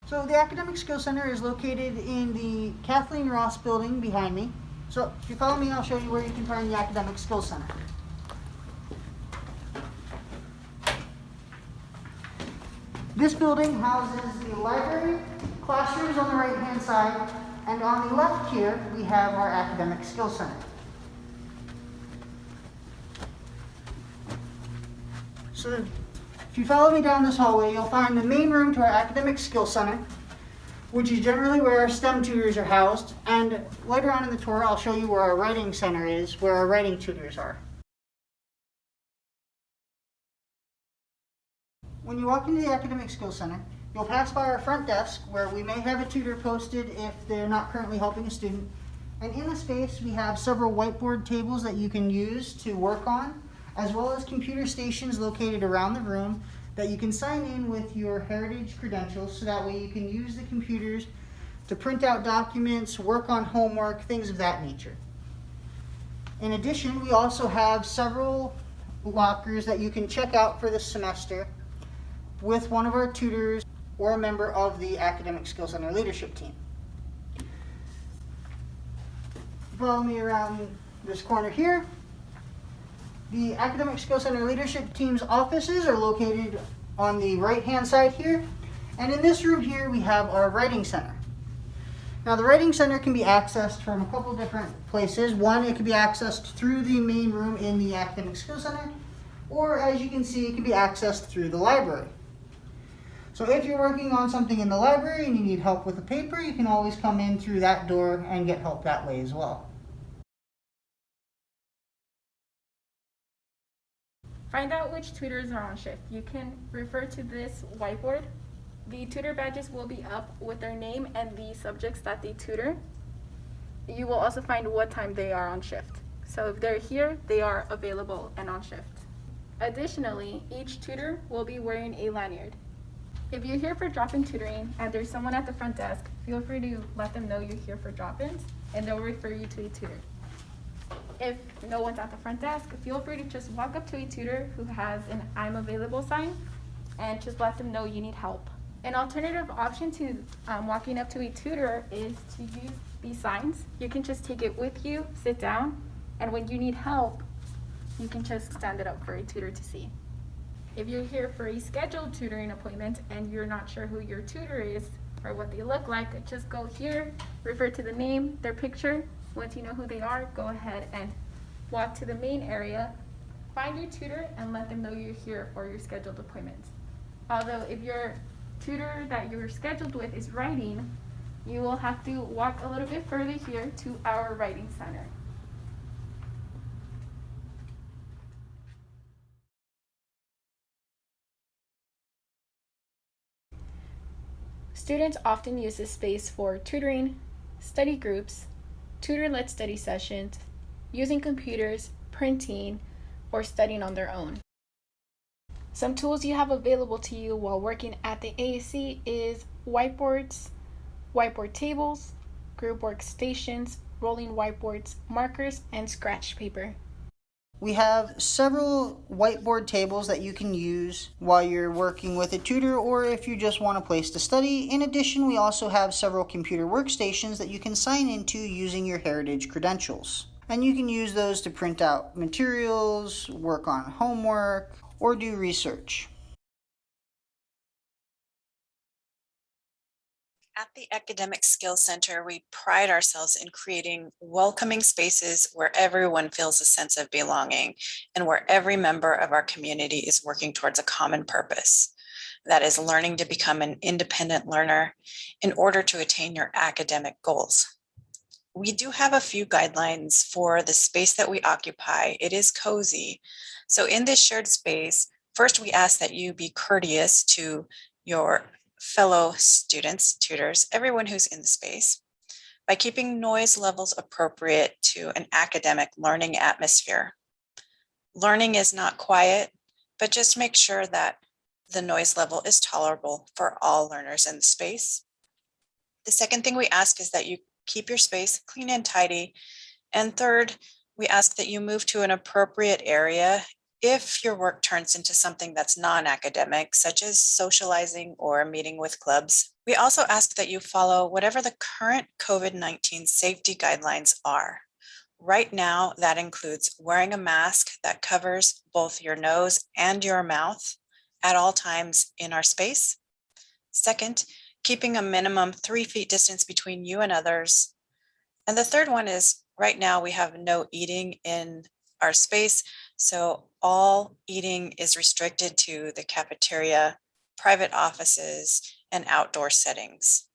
So the Academic Skills Center is located in the Kathleen Ross building behind me. So if you follow me, I'll show you where you can find the Academic Skills Center. This building houses the library, classrooms on the right-hand side, and on the left here, we have our Academic Skills Center. So if you follow me down this hallway, you'll find the main room to our Academic Skills Center, which is generally where our STEM tutors are housed. And later on in the tour, I'll show you where our writing center is, where our writing tutors are. When you walk into the Academic Skills Center, you'll pass by our front desk, where we may have a tutor posted if they're not currently helping a student. And in the space, we have several whiteboard tables that you can use to work on, as well as computer stations located around the room that you can sign in with your heritage credentials, so that way you can use the computers to print out documents, work on homework, things of that nature. In addition, we also have several lockers that you can check out for this semester with one of our tutors or a member of the Academic Skills Center leadership team. Follow me around this corner here. The Academic Skills Center leadership team's offices are located on the right-hand side here. And in this room here, we have our writing center. Now, the writing center can be accessed from a couple different places. One, it can be accessed through the main room in the Academic Skills Center, or as you can see, it can be accessed through the library. So if you're working on something in the library and you need help with a paper, you can always come in through that door and get help that way as well. Find out which tutors are on shift. You can refer to this whiteboard. The tutor badges will be up with their name and the subjects that they tutor. You will also find what time they are on shift. So if they're here, they are available and on shift. Additionally, each tutor will be wearing a lanyard. If you're here for drop-in tutoring and there's someone at the front desk, feel free to let them know you're here for drop-ins and they'll refer you to a tutor. If no one's at the front desk, feel free to just walk up to a tutor who has an I'm available sign and just let them know you need help. An alternative option to walking up to a tutor is to use these signs. You can just take it with you, sit down, and when you need help, you can just stand it up for a tutor to see. If you're here for a scheduled tutoring appointment and you're not sure who your tutor is or what they look like, just go here, refer to the name, their picture. Once you know who they are, go ahead and walk to the main area, find your tutor, and let them know you're here for your scheduled appointment. Although if your tutor that you're scheduled with is writing, you will have to walk a little bit further here to our writing center. Students often use this space for tutoring, study groups, tutor-led study sessions, using computers, printing, or studying on their own. Some tools you have available to you while working at the AAC is whiteboards, whiteboard tables, group workstations, rolling whiteboards, markers, and scratch paper. We have several whiteboard tables that you can use while you're working with a tutor or if you just want a place to study. In addition, we also have several computer workstations that you can sign into using your heritage credentials. And you can use those to print out materials, work on homework, or do research. At the Academic Skills Center, we pride ourselves in creating welcoming spaces where everyone feels a sense of belonging and where every member of our community is working towards a common purpose. That is learning to become an independent learner in order to attain your academic goals. We do have a few guidelines for the space that we occupy. It is cozy. So in this shared space, first we ask that you be courteous to your fellow students, tutors, everyone who's in the space, by keeping noise levels appropriate to an academic learning atmosphere. Learning is not quiet, but just make sure that the noise level is tolerable for all learners in the space. The second thing we ask is that you keep your space clean and tidy. And third, we ask that you move to an appropriate area if your work turns into something that's non-academic, such as socializing or meeting with clubs. We also ask that you follow whatever the current COVID-19 safety guidelines are. Right now, that includes wearing a mask that covers both your nose and your mouth at all times in our space. Second, keeping a minimum 3 feet distance between you and others. And the third one is right now we have no eating in our space. So all eating is restricted to the cafeteria, private offices, and outdoor settings.